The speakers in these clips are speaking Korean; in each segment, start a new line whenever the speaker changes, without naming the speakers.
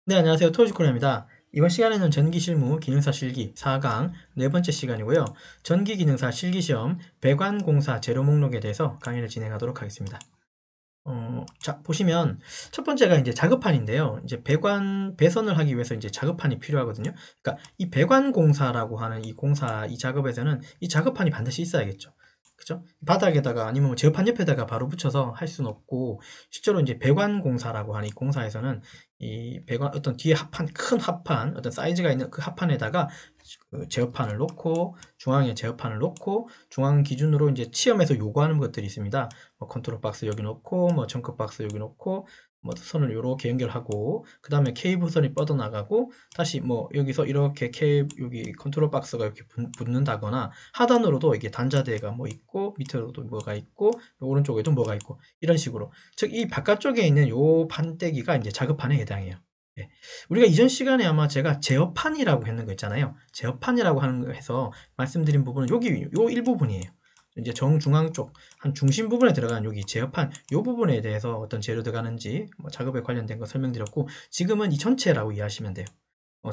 네, 안녕하세요. 토지코리아입니다. 이번 시간에는 전기실무 기능사 실기 4강 네 번째 시간이고요. 전기기능사 실기시험 배관공사 재료 목록에 대해서 강의를 진행하도록 하겠습니다. 자, 보시면 첫 번째가 이제 작업판인데요. 이제 배선을 하기 위해서 이제 작업판이 필요하거든요. 그러니까 이 배관공사라고 하는 이 공사, 이 작업에서는 이 작업판이 반드시 있어야겠죠. 그죠? 바닥에다가 아니면 뭐 제어판 옆에다가 바로 붙여서 할 수는 없고, 실제로 이제 배관공사라고 하는 이 공사에서는 이 배관, 어떤 뒤에 합판, 큰 합판, 어떤 사이즈가 있는 그 합판에다가 그 제어판을 놓고, 중앙에 제어판을 놓고, 중앙 기준으로 이제 시험에서 요구하는 것들이 있습니다. 뭐 컨트롤 박스 여기 놓고, 뭐 점크 박스 여기 놓고, 뭐 선을 이렇게 연결하고, 그 다음에 케이블 선이 뻗어나가고, 다시 뭐 여기서 이렇게 여기 컨트롤 박스가 이렇게 붙는다거나, 하단으로도 이게 단자대가 뭐 있고, 밑으로도 뭐가 있고, 오른쪽에도 뭐가 있고, 이런 식으로. 즉, 이 바깥쪽에 있는 요 판때기가 이제 작업판에 해당해요. 예. 우리가 이전 시간에 아마 제가 제어판이라고 했는 거 있잖아요. 제어판이라고 하는 거 해서 말씀드린 부분은 여기 요 일부분이에요. 이제 정중앙 쪽 한 중심 부분에 들어간 여기 제어판 요 부분에 대해서 어떤 재료 들어가는지 뭐 작업에 관련된 거 설명드렸고, 지금은 이 전체라고 이해하시면 돼요.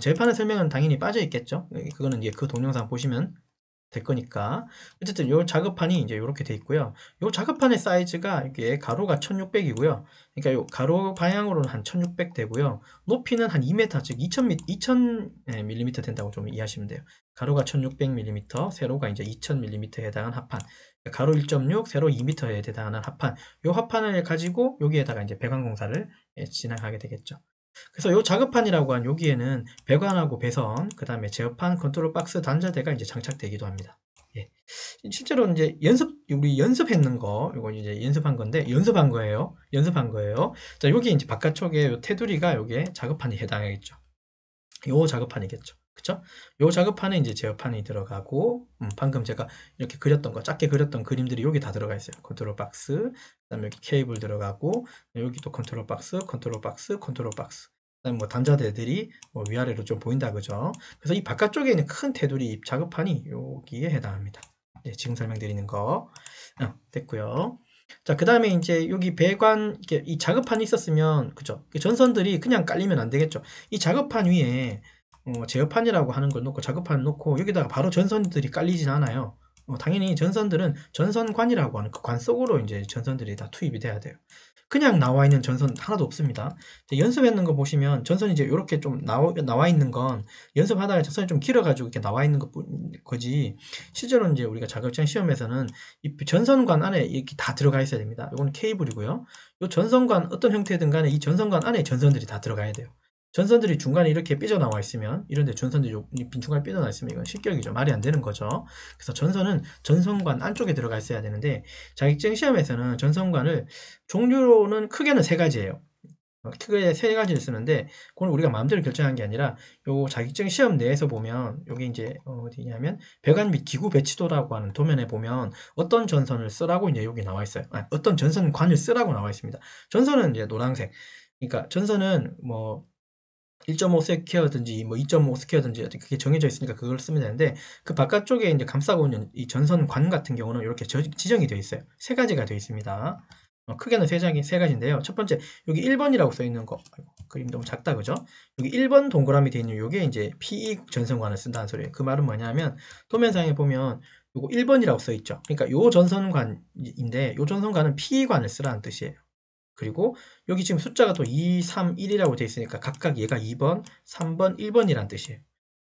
제어판의 설명은 당연히 빠져 있겠죠. 그거는 이제 그 동영상 보시면 될 거니까. 어쨌든 요 작업판이 이제 이렇게 돼 있고요. 요 작업판의 사이즈가 이게 가로가 1600이고요. 그러니까 요 가로 방향으로는 한 1600 되고요. 높이는 한 2m, 즉 2000mm 된다고 좀 이해하시면 돼요. 가로가 1600mm, 세로가 이제 2000mm에 해당한 합판. 그러니까 가로 1.6, 세로 2m에 해당하는 합판. 요 합판을 가지고 여기에다가 이제 배관 공사를 진행하게 되겠죠. 그래서 요 작업판이라고 한 여기에는 배관하고 배선, 그 다음에 제어판, 컨트롤 박스, 단자대가 이제 장착되기도 합니다. 예. 실제로 이제 우리 연습했는 거, 이거 이제 연습한 건데, 연습한 거예요. 연습한 거예요. 자, 여기 이제 바깥쪽에 요 테두리가 요게 작업판이 해당하겠죠. 요 작업판이겠죠. 그쵸? 요 작업판에 이제 제어판이 들어가고, 방금 제가 이렇게 그렸던 거, 작게 그렸던 그림들이 여기 다 들어가 있어요. 컨트롤 박스, 그 다음에 여기 케이블 들어가고, 여기도 컨트롤 박스, 컨트롤 박스, 컨트롤 박스. 그다음에 뭐 단자대들이 뭐 위아래로 좀 보인다, 그죠? 그래서 이 바깥쪽에 있는 큰 테두리 작업판이 여기에 해당합니다. 네, 지금 설명드리는 거. 됐고요. 자, 그 다음에 이제 여기 배관, 이렇게 이 작업판이 있었으면, 그죠? 전선들이 그냥 깔리면 안 되겠죠. 이 작업판 위에 제어판이라고 하는 걸 놓고 작업판을 놓고 여기다가 바로 전선들이 깔리진 않아요. 당연히 전선들은 전선관이라고 하는 그 관 속으로 이제 전선들이 다 투입이 돼야 돼요. 그냥 나와 있는 전선 하나도 없습니다. 연습했는 거 보시면 전선이 이제 이렇게 좀 나와 있는 건 연습하다가 전선이 좀 길어가지고 이렇게 나와 있는 거지. 실제로 이제 우리가 자격증 시험에서는 이 전선관 안에 이렇게 다 들어가 있어야 됩니다. 이건 케이블이고요. 이 전선관 어떤 형태든 간에 이 전선관 안에 전선들이 다 들어가야 돼요. 전선들이 중간에 이렇게 삐져나와 있으면, 이런데 전선들이 빈중간에 삐져나와 있으면 이건 실격이죠. 말이 안 되는 거죠. 그래서 전선은 전선관 안쪽에 들어가 있어야 되는데, 자격증 시험에서는 전선관을 종류로는 크게는 세 가지예요. 크게 세 가지를 쓰는데, 그건 우리가 마음대로 결정한 게 아니라 요 자격증 시험 내에서 보면, 여기 이제 어디냐면 배관 및 기구 배치도라고 하는 도면에 보면 어떤 전선을 쓰라고 이제 여기 나와 있어요. 어떤 전선관을 쓰라고 나와 있습니다. 전선은 이제 노란색. 그러니까 전선은 뭐 1.5스퀘어든지 뭐 2.5스퀘어든지 그게 정해져 있으니까 그걸 쓰면 되는데, 그 바깥쪽에 이제 감싸고 있는 이 전선관 같은 경우는 이렇게 지정이 되어 있어요. 세 가지가 되어 있습니다. 크게는 세 가지인데요. 첫 번째, 여기 1번이라고 써 있는 거. 아이고, 그림 너무 작다, 그죠? 여기 1번 동그라미 되어 있는 요게 이제 PE 전선관을 쓴다는 소리예요. 그 말은 뭐냐면, 도면상에 보면 요거 1번이라고 써 있죠. 그러니까 요 전선관인데, 요 전선관은 PE관을 쓰라는 뜻이에요. 그리고 여기 지금 숫자가 또 2, 3, 1이라고 되어 있으니까 각각 얘가 2번, 3번, 1번이란 뜻이에요.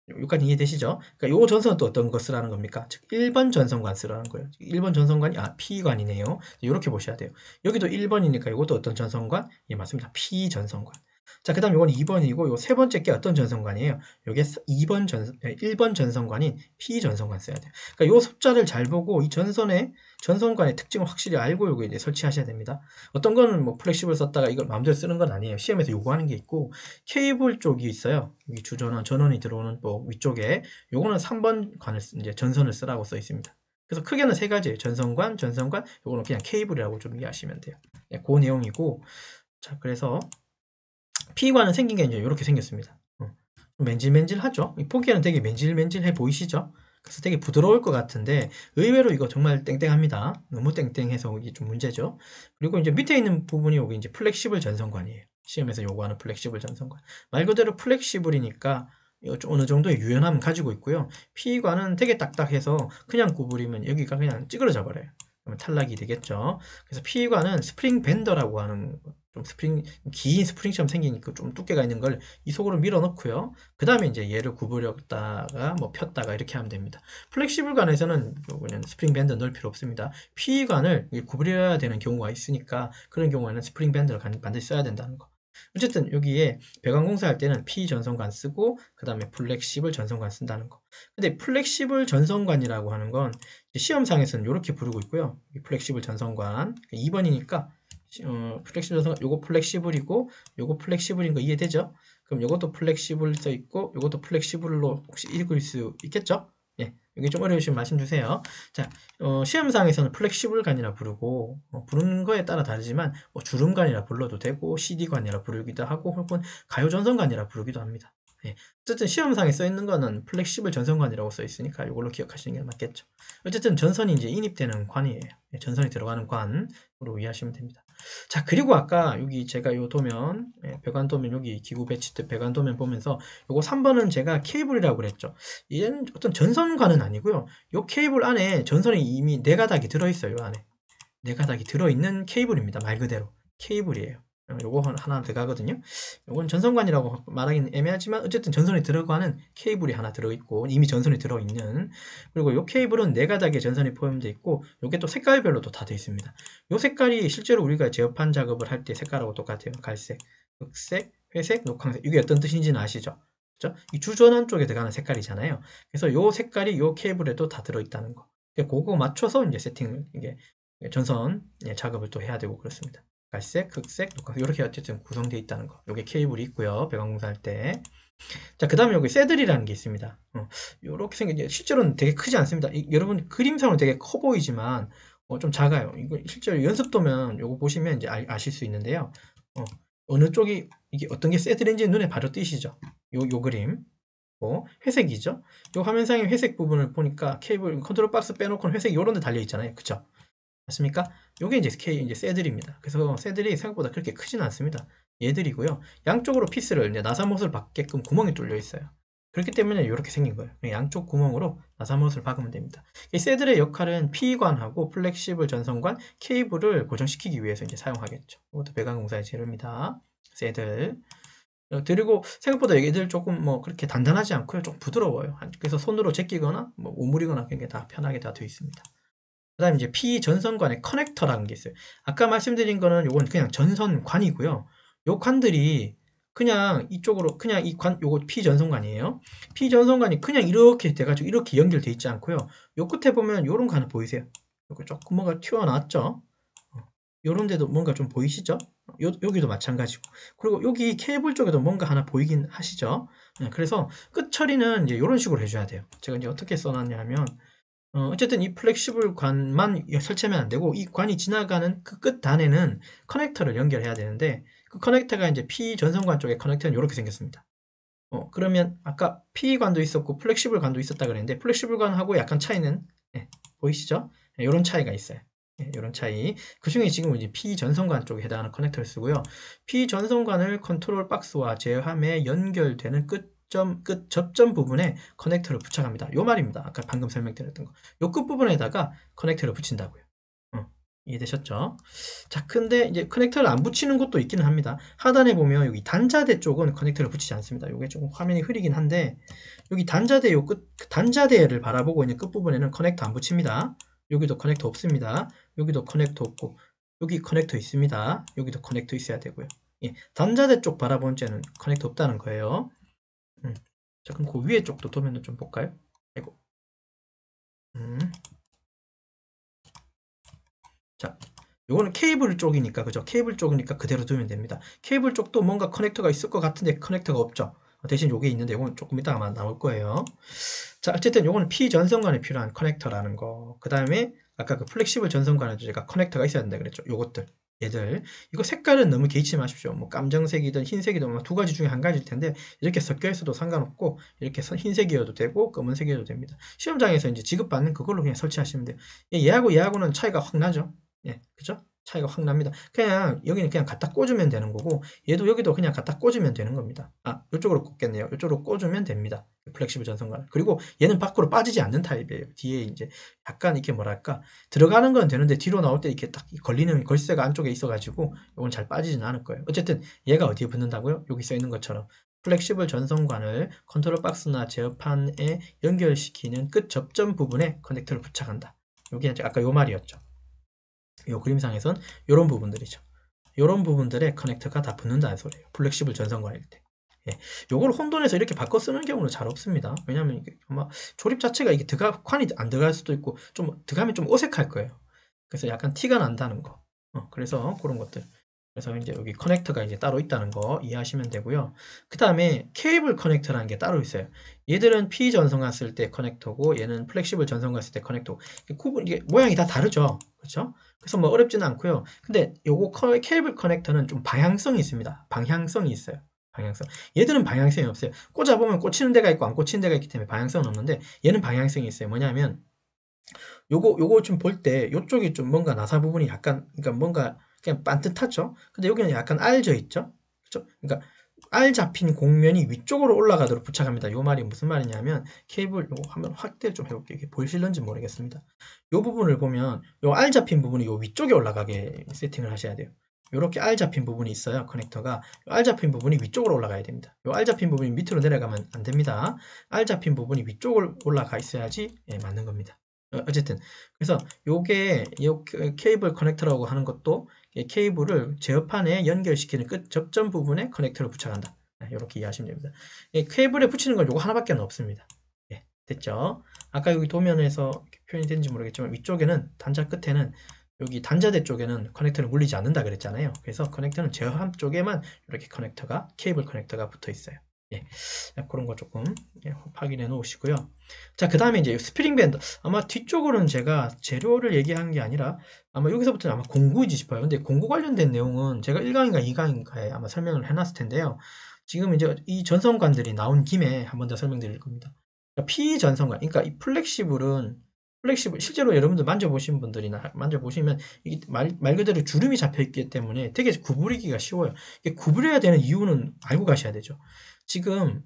여기까지 이해되시죠? 그러니까 요 전선은 또 어떤 거 쓰라는 겁니까? 즉 1번 전선관 쓰라는 거예요. 1번 전선관이 P관이네요. 이렇게 보셔야 돼요. 여기도 1번이니까 이것도 어떤 전선관? 예, 맞습니다. P 전선관. 자, 그 다음 이건 2번이고 요 세 번째 게 어떤 전선관이에요? 요게 1번 전선관인 P 전선관 써야 돼요. 그러니까 요 숫자를 잘 보고 이 전선관의 특징을 확실히 알고 요거 이제 설치하셔야 됩니다. 어떤 거는 뭐 플렉시블 썼다가 이걸 마음대로 쓰는 건 아니에요. 시험에서 요구하는 게 있고, 케이블 쪽이 있어요. 여기 주전원, 전원이 들어오는 뭐 위쪽에 요거는 3번 관을 이제 전선을 쓰라고 써 있습니다. 그래서 크게는 세 가지예요. 전선관, 요거는 그냥 케이블이라고 좀 이해하시면 돼요. 예, 그 내용이고, 자, 그래서 P관은 생긴 게 이제 이렇게 생겼습니다. 맨질맨질하죠? 보기에는 되게 맨질맨질해 보이시죠? 그래서 되게 부드러울 것 같은데 의외로 이거 정말 땡땡합니다. 너무 땡땡해서 이게 좀 문제죠. 그리고 이제 밑에 있는 부분이 여기 이제 플렉시블 전선관이에요. 시험에서 요구하는 플렉시블 전선관. 말 그대로 플렉시블이니까 어느 정도의 유연함을 가지고 있고요. P관은 되게 딱딱해서 그냥 구부리면 여기가 그냥 찌그러져 버려요. 그러면 탈락이 되겠죠. 그래서 P관은 스프링 밴더라고 하는 좀 긴 스프링처럼 생긴 좀 두께가 있는 걸 이 속으로 밀어 넣고요. 그 다음에 이제 얘를 구부렸다가 뭐 폈다가 이렇게 하면 됩니다. 플렉시블관에서는 그냥 스프링 밴드 넣을 필요 없습니다. P관을 구부려야 되는 경우가 있으니까 그런 경우에는 스프링 밴드를 반드시 써야 된다는 거. 어쨌든 여기에 배관 공사할 때는 P 전선관 쓰고 그 다음에 플렉시블 전선관 쓴다는 거. 근데 플렉시블 전선관이라고 하는 건 시험상에서는 이렇게 부르고 있고요. 플렉시블 전선관 2번이니까 플렉시블 전선관 요거 플렉시블이고 요거 플렉시블인 거 이해되죠? 그럼 요것도 플렉시블 써 있고 요것도 플렉시블로 혹시 읽을 수 있겠죠? 예, 여기 좀 어려우시면 말씀 주세요. 자, 시험상에서는 플렉시블관이라 부르고 부르는 거에 따라 다르지만 뭐 주름관이라 불러도 되고 CD관이라 부르기도 하고 혹은 가요전선관이라 부르기도 합니다. 예, 어쨌든 시험상에 써 있는 거는 플렉시블 전선관이라고 써 있으니까 이걸로 기억하시는 게 맞겠죠. 어쨌든 전선이 이제 인입되는 관이에요. 예, 전선이 들어가는 관으로 이해하시면 됩니다. 자, 그리고 아까 여기 제가 요 도면, 배관 도면 여기 기구 배치대 배관 도면 보면서 요거 3번은 제가 케이블이라고 그랬죠. 얘는 어떤 전선관은 아니고요. 요 케이블 안에 전선이 이미 4가닥이 들어있어요. 요 안에 4가닥이 들어있는 케이블입니다. 말 그대로 케이블이에요. 요거 하나 들어가거든요. 요건 전선관이라고 말하기는 애매하지만 어쨌든 전선이 들어가는 케이블이 하나 들어있고 이미 전선이 들어있는, 그리고 요 케이블은 4가닥의 전선이 포함되어 있고 요게 또 색깔별로도 다 되어 있습니다. 요 색깔이 실제로 우리가 제어판 작업을 할 때 색깔하고 똑같아요. 갈색, 흑색, 회색, 녹황색. 이게 어떤 뜻인지는 아시죠? 그죠? 이 주전원 쪽에 들어가는 색깔이잖아요. 그래서 요 색깔이 요 케이블에도 다 들어있다는 거. 그거 맞춰서 이제 세팅을 이게 전선 작업을 또 해야 되고 그렇습니다. 갈색, 흑색, 녹색 이렇게 어쨌든 구성되어 있다는 거. 요게 케이블이 있고요. 배관 공사할 때. 자, 그 다음에 여기 새들이라는 게 있습니다. 요렇게 생긴, 실제로는 되게 크지 않습니다. 여러분 그림상으로 되게 커 보이지만 좀 작아요. 이거 실제로 연습도면 요거 보시면 이제 아실 수 있는데요. 어느 쪽이 이게 어떤 게 새들인지 눈에 바로 띄시죠. 요 그림. 회색이죠. 요 화면상의 회색 부분을 보니까 케이블 컨트롤 박스 빼놓고는 회색 요런 데 달려 있잖아요. 그쵸? 맞습니까? 요게 이제 새들입니다. 그래서 새들이 생각보다 그렇게 크지는 않습니다. 얘들이고요. 양쪽으로 피스를 이제 나사못을 받게끔 구멍이 뚫려 있어요. 그렇기 때문에 이렇게 생긴 거예요. 양쪽 구멍으로 나사못을 박으면 됩니다. 이 새들의 역할은 피관하고 플렉시블 전선관, 케이블을 고정시키기 위해서 이제 사용하겠죠. 이것도 배관공사의 재료입니다. 새들. 그리고 생각보다 얘들 조금 뭐 그렇게 단단하지 않고요. 좀 부드러워요. 그래서 손으로 제끼거나 뭐 오므리거나 그런 게 다 편하게 다 되어 있습니다. 그 다음에 이제 P 전선관의 커넥터라는 게 있어요. 아까 말씀드린 거는 요건 그냥 전선관이고요. 요 관들이 그냥 이쪽으로 그냥 이 관 요거 P 전선관이에요. P 전선관이 그냥 이렇게 돼가지고 이렇게 연결돼 있지 않고요. 요 끝에 보면 요런 관 보이세요? 요거 조금 뭔가 튀어나왔죠? 요런 데도 뭔가 좀 보이시죠? 여기도 마찬가지고. 그리고 여기 케이블 쪽에도 뭔가 하나 보이긴 하시죠? 그래서 끝 처리는 이제 요런 식으로 해줘야 돼요. 제가 이제 어떻게 써놨냐 하면, 어쨌든 이 플렉시블 관만 설치하면 안 되고 이 관이 지나가는 그 끝 단에는 커넥터를 연결해야 되는데 그 커넥터가 이제 P 전선관 쪽에 커넥터는 이렇게 생겼습니다. 그러면 아까 P 관도 있었고 플렉시블 관도 있었다 그랬는데 플렉시블 관하고 약간 차이는 보이시죠? 이런 차이가 있어요. 이런 차이. 그 중에 지금 이제 P 전선관 쪽에 해당하는 커넥터를 쓰고요. P 전선관을 컨트롤 박스와 제어함에 연결되는 끝 접점 부분에 커넥터를 부착합니다. 요 말입니다. 아까 방금 설명드렸던 거. 요 끝부분에다가 커넥터를 붙인다고요. 이해되셨죠? 자, 근데 이제 커넥터를 안 붙이는 곳도 있기는 합니다. 하단에 보면 여기 단자대 쪽은 커넥터를 붙이지 않습니다. 요게 조금 화면이 흐리긴 한데 여기 단자대 요 단자대를 바라보고 있는 끝부분에는 커넥터 안 붙입니다. 여기도 커넥터 없습니다. 여기도 커넥터 없고 여기 커넥터 있습니다. 여기도 커넥터 있어야 되고요. 예, 단자대 쪽 바라본 채는 커넥터 없다는 거예요. 자, 그럼 그 위에 쪽도 도면을 좀 볼까요? 아이고. 자, 요거는 케이블 쪽이니까, 그죠? 케이블 쪽이니까 그대로 두면 됩니다. 케이블 쪽도 뭔가 커넥터가 있을 것 같은데 커넥터가 없죠? 대신 요게 있는데 요건 조금 이따가 아마 나올 거예요. 자, 어쨌든 요거는 P 전선관에 필요한 커넥터라는 거. 그 다음에 아까 그 플렉시블 전선관에도 제가 커넥터가 있어야 된다 그랬죠? 요것들. 얘들. 이거 색깔은 너무 개의치 마십시오. 뭐 깜정색이든 흰색이든 뭐 두 가지 중에 한 가지일 텐데 이렇게 섞여 있어도 상관없고 이렇게 흰색이어도 되고 검은색이어도 됩니다. 시험장에서 이제 지급받는 그걸로 그냥 설치하시면 돼요. 얘하고 얘하고는 차이가 확 나죠. 예, 그죠? 차이가 확 납니다. 그냥 여기는 그냥 갖다 꽂으면 되는 거고 얘도 여기도 그냥 갖다 꽂으면 되는 겁니다. 이쪽으로 꽂겠네요. 이쪽으로 꽂으면 됩니다. 플렉시블 전선관. 그리고 얘는 밖으로 빠지지 않는 타입이에요. 뒤에 이제 약간 이렇게 뭐랄까 들어가는 건 되는데 뒤로 나올 때 이렇게 딱 걸리는 걸쇠가 안쪽에 있어가지고 이건 잘 빠지지는 않을 거예요. 어쨌든 얘가 어디에 붙는다고요? 여기 써 있는 것처럼 플렉시블 전선관을 컨트롤 박스나 제어판에 연결시키는 끝 접점 부분에 커넥터를 부착한다. 여기 아까 요 말이었죠. 요 그림상에선 요런 부분들이죠. 요런 부분들에 커넥터가 다 붙는다는 소리예요. 플렉시블 전선관일 때. 예. 요걸 혼돈해서 이렇게 바꿔 쓰는 경우는 잘 없습니다. 왜냐면 이게 아마 조립 자체가 이게 관이 안 들어갈 수도 있고 좀 들어가면 좀 어색할 거예요. 그래서 약간 티가 난다는 거. 그래서 그런 것들. 그래서 이제 여기 커넥터가 이제 따로 있다는 거 이해하시면 되고요. 그 다음에 케이블 커넥터라는 게 따로 있어요. 얘들은 P 전선관 쓸 때 커넥터고 얘는 플렉시블 전선관 쓸 때 커넥터. 이게 모양이 다 다르죠. 그렇죠? 그래서 뭐 어렵지는 않고요. 근데 요거 케이블 커넥터는 좀 방향성이 있습니다. 방향성이 있어요. 방향성. 얘들은 방향성이 없어요. 꽂아보면 꽂히는 데가 있고 안 꽂히는 데가 있기 때문에 방향성은 없는데 얘는 방향성이 있어요. 뭐냐면 요거 좀 볼 때 요쪽이 좀 뭔가 나사 부분이 약간 그러니까 뭔가 그냥 반듯하죠. 근데 여기는 약간 알져 있죠. 그렇죠? 그러니까 알 잡힌 곡면이 위쪽으로 올라가도록 부착합니다. 요 말이 무슨 말이냐면 케이블 요거 한번 확대를 좀 해볼게요. 이게 보이실런지 모르겠습니다. 요 부분을 보면 요 알 잡힌 부분이 요 위쪽에 올라가게 세팅을 하셔야 돼요. 요렇게 알 잡힌 부분이 있어요. 커넥터가 알 잡힌 부분이 위쪽으로 올라가야 됩니다. 요 알 잡힌 부분이 밑으로 내려가면 안 됩니다. 알 잡힌 부분이 위쪽으로 올라가 있어야지 맞는 겁니다. 어쨌든 그래서 요게 요 케이블 커넥터라고 하는 것도 케이블을 제어판에 연결시키는 끝 접점 부분에 커넥터를 부착한다. 이렇게 이해하시면 됩니다. 케이블에 붙이는 건 요거 하나밖에 없습니다. 됐죠? 아까 여기 도면에서 표현이 되는지 모르겠지만 위쪽에는 단자 끝에는 여기 단자대 쪽에는 커넥터를 물리지 않는다 그랬잖아요. 그래서 커넥터는 제어함 쪽에만 이렇게 커넥터가 케이블 커넥터가 붙어 있어요. 그런 거 조금 확인해 놓으시고요. 자, 그 다음에 이제 스프링 밴드. 아마 뒤쪽으로는 제가 재료를 얘기한 게 아니라 아마 여기서부터는 아마 공구이지 싶어요. 근데 공구 관련된 내용은 제가 1강인가 2강인가에 아마 설명을 해놨을 텐데요. 지금 이제 이 전선관들이 나온 김에 한 번 더 설명드릴 겁니다. 그러니까 P 전선관, 그러니까 이 플렉시블 실제로 여러분들 만져보신 분들이나 만져보시면 이게 말 그대로 주름이 잡혀 있기 때문에 되게 구부리기가 쉬워요. 이게 구부려야 되는 이유는 알고 가셔야 되죠. 지금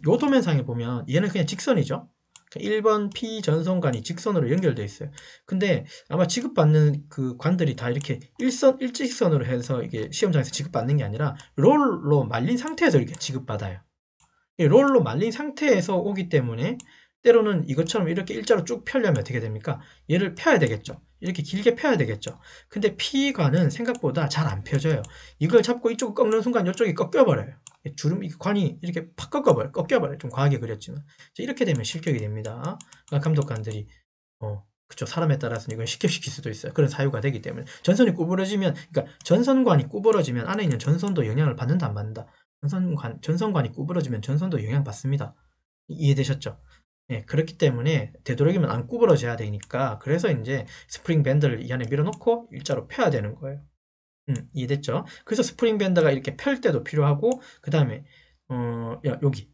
요 도면상에 보면 얘는 그냥 직선이죠. 1번 P 전선관이 직선으로 연결되어 있어요. 근데 아마 지급받는 그 관들이 다 이렇게 일직선으로 해서 이게 시험장에서 지급받는 게 아니라 롤로 말린 상태에서 이렇게 지급받아요. 이 롤로 말린 상태에서 오기 때문에 때로는 이것처럼 이렇게 일자로 쭉 펴려면 어떻게 됩니까? 얘를 펴야 되겠죠. 이렇게 길게 펴야 되겠죠. 근데 P관은 생각보다 잘 안 펴져요. 이걸 잡고 이쪽을 꺾는 순간 이쪽이 꺾여버려요. 주름, 관이 이렇게 팍 꺾여버려요. 좀 과하게 그렸지만. 이렇게 되면 실격이 됩니다. 감독관들이, 그쵸. 사람에 따라서는 이걸 실격시킬 수도 있어요. 그런 사유가 되기 때문에. 전선이 구부러지면, 그러니까 전선관이 구부러지면 안에 있는 전선도 영향을 받는다, 안 받는다? 전선관이 구부러지면 전선도 영향받습니다. 이해되셨죠? 그렇기 때문에 되도록이면 안 구부러져야 되니까 그래서 이제 스프링 밴드를 이 안에 밀어넣고 일자로 펴야 되는 거예요. 이해됐죠? 그래서 스프링 밴드가 이렇게 펼 때도 필요하고 그 다음에 여기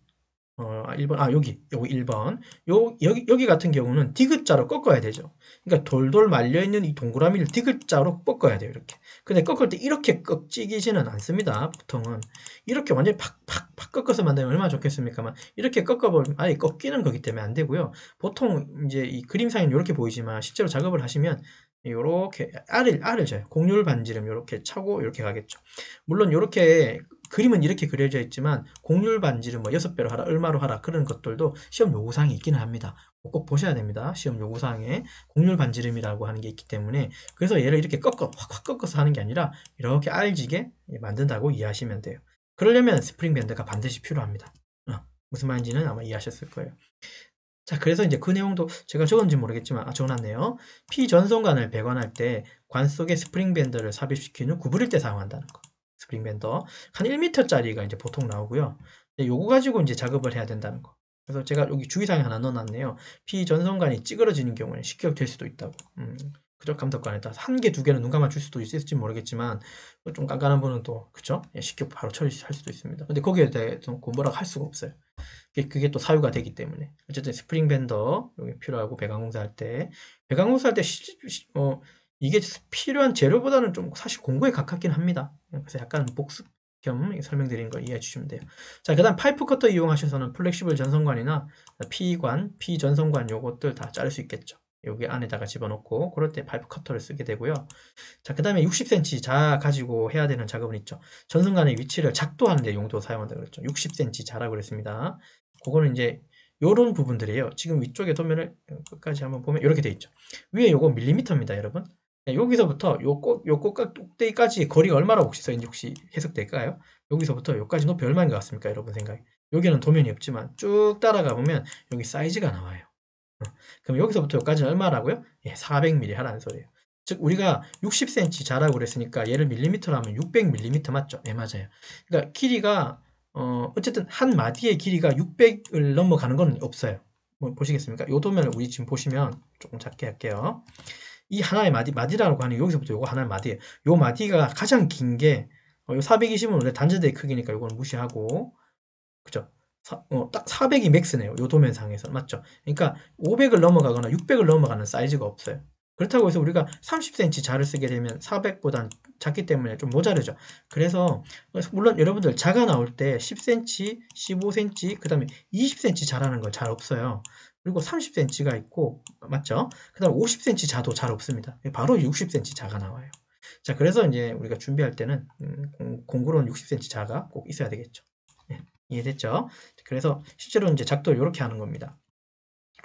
1번, 여기 1번. 여기 같은 경우는 디귿자로 꺾어야 되죠. 그러니까 돌돌 말려있는 이 동그라미를 디귿자로 꺾어야 돼요, 이렇게. 근데 꺾을 때 이렇게 꺾이지는 않습니다, 보통은. 이렇게 완전히 팍 꺾어서 만들면 얼마나 좋겠습니까만, 이렇게 꺾어버리면 아예 꺾이는 거기 때문에 안 되고요. 보통 이제 이 그림상에는 이렇게 보이지만, 실제로 작업을 하시면, 요렇게 알을 져요. 곡률 반지름 요렇게 차고 이렇게 가겠죠. 물론 요렇게 그림은 이렇게 그려져 있지만 곡률 반지름 뭐 6배로 하라 얼마로 하라 그런 것들도 시험 요구사항이 있기는 합니다. 꼭 보셔야 됩니다. 시험 요구사항에 곡률 반지름이라고 하는 게 있기 때문에 그래서 얘를 이렇게 확 꺾어서 하는 게 아니라 이렇게 알지게 만든다고 이해하시면 돼요. 그러려면 스프링 밴드가 반드시 필요합니다. 무슨 말인지는 아마 이해하셨을 거예요. 자, 그래서 이제 그 내용도 제가 적었는지 모르겠지만, 적어놨네요. P 전선관을 배관할 때 관 속에 스프링 밴드를 삽입시킨 후 구부릴 때 사용한다는 거. 스프링 밴드. 한 1m짜리가 이제 보통 나오고요. 요거 가지고 이제 작업을 해야 된다는 거. 그래서 제가 여기 주의사항 하나 넣어놨네요. P 전선관이 찌그러지는 경우에 식격될 수도 있다고. 그죠? 감독관에 따라서 한 개, 두 개는 눈 감아 줄 수도 있을지 모르겠지만, 좀 깐깐한 분은 또, 그죠? 식격 바로 처리할 수도 있습니다. 근데 거기에 대해서 뭐라고 할 수가 없어요. 그게 또 사유가 되기 때문에. 어쨌든 스프링 밴더 여기 필요하고 배관공사 할 때 이게 필요한 재료보다는 좀 사실 공구에 가깝긴 합니다. 그래서 약간 복습 겸 설명드린 거 이해해 주시면 돼요. 자, 그 다음 파이프 커터 이용하셔서는 플렉시블 전선관이나 P관, P전선관 요것들 다 자를 수 있겠죠. 여기 안에다가 집어넣고 그럴 때 파이프 커터를 쓰게 되고요. 자, 그 다음에 60cm 자 가지고 해야 되는 작업은 있죠. 전선관의 위치를 작도하는 데 용도 사용한다 그랬죠. 60cm 자라고 그랬습니다. 그거는 이제 요런 부분들이에요. 지금 위쪽에 도면을 끝까지 한번 보면 이렇게 돼 있죠. 위에 요거 밀리미터입니다, 여러분. 여기서부터 요 꼭대기까지 거리가 얼마라고 혹시 써있는지 혹시 해석될까요? 여기서부터 여기까지 높이 얼마인 것 같습니까, 여러분 생각에? 여기는 도면이 없지만 쭉 따라가 보면 여기 사이즈가 나와요. 그럼 여기서부터 여기까지는 얼마라고요? 예, 400mm 하라는 소리예요. 즉 우리가 60cm 자라고 그랬으니까 얘를 밀리미터로 하면 600mm 맞죠? 네, 맞아요. 그러니까 길이가 어쨌든 한 마디의 길이가 600을 넘어가는 건 없어요. 뭐 보시겠습니까? 요 도면을 우리 지금 보시면 조금 작게 할게요. 이 하나의 마디라고 하는 여기서부터 요거 하나의 마디예요. 요 마디가 가장 긴 게 요 420은 원래 단자대의 크기니까 요거는 무시하고 그죠? 딱 400이 맥스네요. 요 도면상에서. 맞죠? 그러니까 500을 넘어가거나 600을 넘어가는 사이즈가 없어요. 그렇다고 해서 우리가 30cm 자를 쓰게 되면 400보단 작기 때문에 좀 모자르죠. 그래서 물론 여러분들 자가 나올 때 10cm, 15cm, 그 다음에 20cm 자라는 건 잘 없어요. 그리고 30cm가 있고 맞죠? 그 다음에 50cm 자도 잘 없습니다. 바로 60cm 자가 나와요. 자, 그래서 이제 우리가 준비할 때는 공구로는 60cm 자가 꼭 있어야 되겠죠. 네. 이해됐죠? 그래서 실제로 이제 작도를 이렇게 하는 겁니다.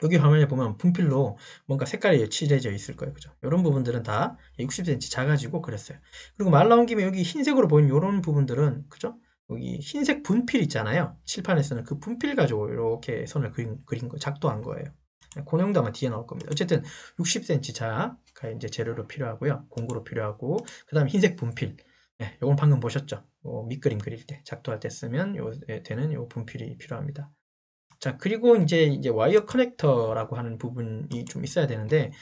여기 화면에 보면 분필로 뭔가 색깔이 칠해져 있을 거예요. 그죠? 이런 부분들은 다 60cm 작아지고 그랬어요. 그리고 말 나온 김에 여기 흰색으로 보이는 이런 부분들은, 그죠? 여기 흰색 분필 있잖아요. 칠판에서는 그 분필 가지고 이렇게 선을 그린 거, 작도한 거예요. 그 내용도 아마 뒤에 나올 겁니다. 어쨌든 60cm 자가 이제 재료로 필요하고요. 공구로 필요하고, 그 다음에 흰색 분필. 네, 요건 방금 보셨죠? 밑그림 그릴 때, 작도할 때 쓰면 되는 요 분필이 필요합니다. 자, 그리고 이제 와이어 커넥터라고 하는 부분이 좀 있어야 되는데,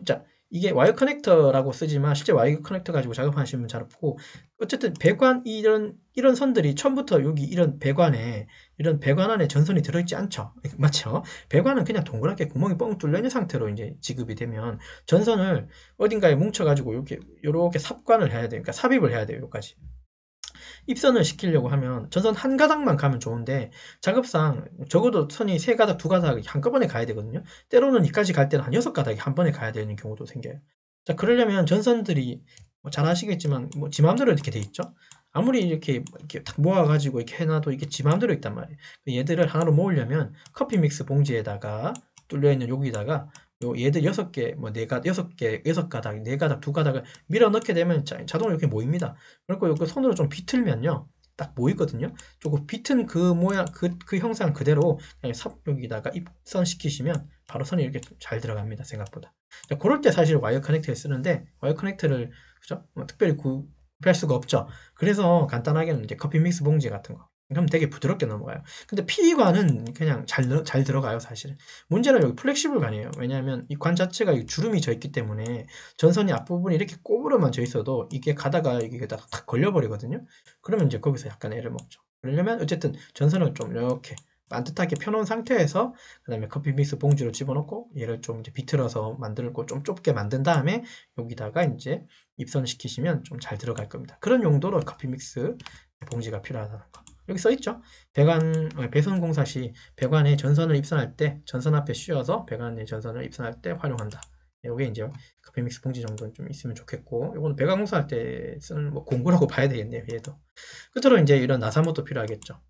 자, 이게 와이어 커넥터라고 쓰지만 실제 와이어 커넥터 가지고 작업하시면 잘 없고, 어쨌든 배관 이런 선들이 처음부터 여기 이런 배관 안에 전선이 들어있지 않죠. 맞죠? 배관은 그냥 동그랗게 구멍이 뻥 뚫려 있는 상태로 이제 지급이 되면 전선을 어딘가에 뭉쳐가지고 이렇게 삽관을 해야 되니까 삽입을 해야 돼요. 여기까지. 입선을 시키려고 하면 전선 한 가닥만 가면 좋은데 작업상 적어도 선이 세 가닥, 두 가닥 한꺼번에 가야 되거든요. 때로는 이까지 갈 때는 한 여섯 가닥이 한 번에 가야 되는 경우도 생겨요. 자, 그러려면 전선들이 잘 아시겠지만 지 마음대로 이렇게 돼 있죠. 아무리 이렇게 딱 모아가지고 이렇게 해놔도 이게 지 마음대로 있단 말이에요. 얘들을 하나로 모으려면 커피 믹스 봉지에다가 뚫려 있는 여기다가 얘들 6개, 여섯 개, 6가닥, 4가닥, 2가닥을 밀어 넣게 되면 자동으로 이렇게 모입니다. 그리고 이거 손으로 좀 비틀면요. 딱 모이거든요. 조금 비튼 그 모양, 그 형상 그대로 그냥 삽 여기다가 입선시키시면 바로 선이 이렇게 잘 들어갑니다. 생각보다. 자, 그럴 때 사실 와이어 커넥터를 쓰는데, 와이어 커넥터를, 그죠? 특별히 구입할 수가 없죠. 그래서 간단하게는 이제 커피 믹스 봉지 같은 거. 그럼 되게 부드럽게 넘어가요. 근데 PE관은 그냥 잘 들어가요, 사실은. 문제는 여기 플렉시블 관이에요. 왜냐하면 이 관 자체가 주름이 져 있기 때문에 전선이 앞부분이 이렇게 꼬부러만 져 있어도 이게 가다가 이게 딱 걸려버리거든요. 그러면 이제 거기서 약간 애를 먹죠. 그러려면 어쨌든 전선을 좀 이렇게 반듯하게 펴놓은 상태에서 그 다음에 커피 믹스 봉지로 집어넣고 얘를 좀 이제 비틀어서 만들고 좀 좁게 만든 다음에 여기다가 이제 입선시키시면 좀 잘 들어갈 겁니다. 그런 용도로 커피 믹스 봉지가 필요하다는 거. 여기 써있죠. 배선 공사 시 배관에 전선을 입선할 때 전선 앞에 씌워서 배관에 전선을 입선할 때 활용한다. 이게 이제 커피 믹스 봉지 정도는 좀 있으면 좋겠고, 이거는 배관 공사할 때 쓰는 공구라고 봐야 되겠네요. 얘도. 끝으로 이제 이런 나사못도 필요하겠죠.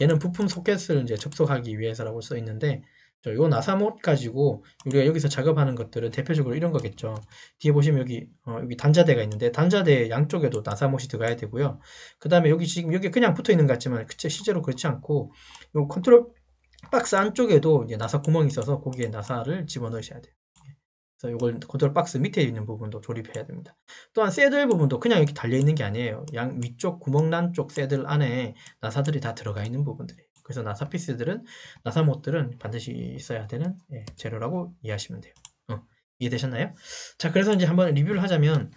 얘는 부품 소켓을 이제 접속하기 위해서라고 써 있는데, 요 나사못 가지고 우리가 여기서 작업하는 것들은 대표적으로 이런 거겠죠. 뒤에 보시면 여기 단자대가 있는데 단자대 양쪽에도 나사못이 들어가야 되고요. 그 다음에 지금 여기 그냥 붙어 있는 것 같지만 실제로 그렇지 않고 요 컨트롤 박스 안쪽에도 이제 나사 구멍이 있어서 거기에 나사를 집어넣으셔야 돼요. 그래서 이걸 컨트롤 박스 밑에 있는 부분도 조립해야 됩니다. 또한 새들 부분도 그냥 이렇게 달려 있는 게 아니에요. 양 위쪽 구멍난 쪽 새들 안에 나사들이 다 들어가 있는 부분들이에요. 그래서 나사 피스들은 나사못들은 반드시 있어야 되는 재료라고 이해하시면 돼요. 이해되셨나요? 자, 그래서 이제 한번 리뷰를 하자면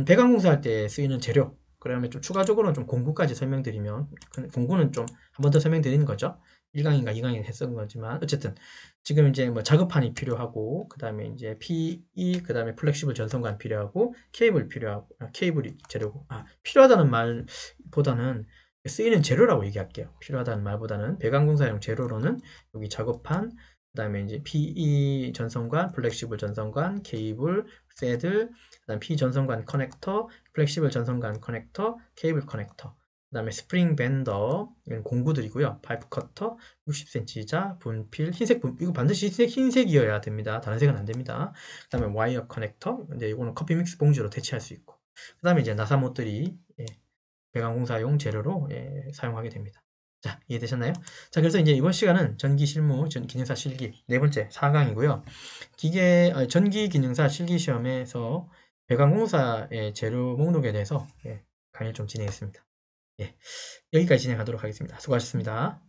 배관 공사할 때 쓰이는 재료, 그다음에 좀 추가적으로는 좀 공구까지 설명드리면 공구는 좀 한 번 더 설명드리는 거죠. 1강인가 2강에 했었던 거지만 어쨌든 지금 이제 뭐 작업판이 필요하고 그다음에 이제 PE 그다음에 플렉시블 전선관 필요하고 케이블 필요하고 케이블이 재료고 필요하다는 말보다는 쓰이는 재료라고 얘기할게요. 필요하다는 말보다는 배관공사용 재료로는 여기 작업판 그다음에 이제 PE 전선관, 플렉시블 전선관, 케이블, 새들, 그다음 PE 전선관 커넥터, 플렉시블 전선관 커넥터, 케이블 커넥터 그다음에 스프링 밴더 이건 공구들이고요. 파이프 커터, 60cm자, 분필, 이거 반드시 흰색이어야 됩니다. 다른 색은 안 됩니다. 그다음에 와이어 커넥터, 근데 이거는 커피 믹스 봉지로 대체할 수 있고, 그다음에 이제 나사못들이 배관공사용 재료로 사용하게 됩니다. 자, 이해되셨나요? 자, 그래서 이제 이번 시간은 전기 실무, 기능사 실기 네 번째 4강이고요. 전기 기능사 실기 시험에서 배관공사의 재료 목록에 대해서 강의를 좀 진행했습니다. 예, 여기까지 진행하도록 하겠습니다. 수고하셨습니다.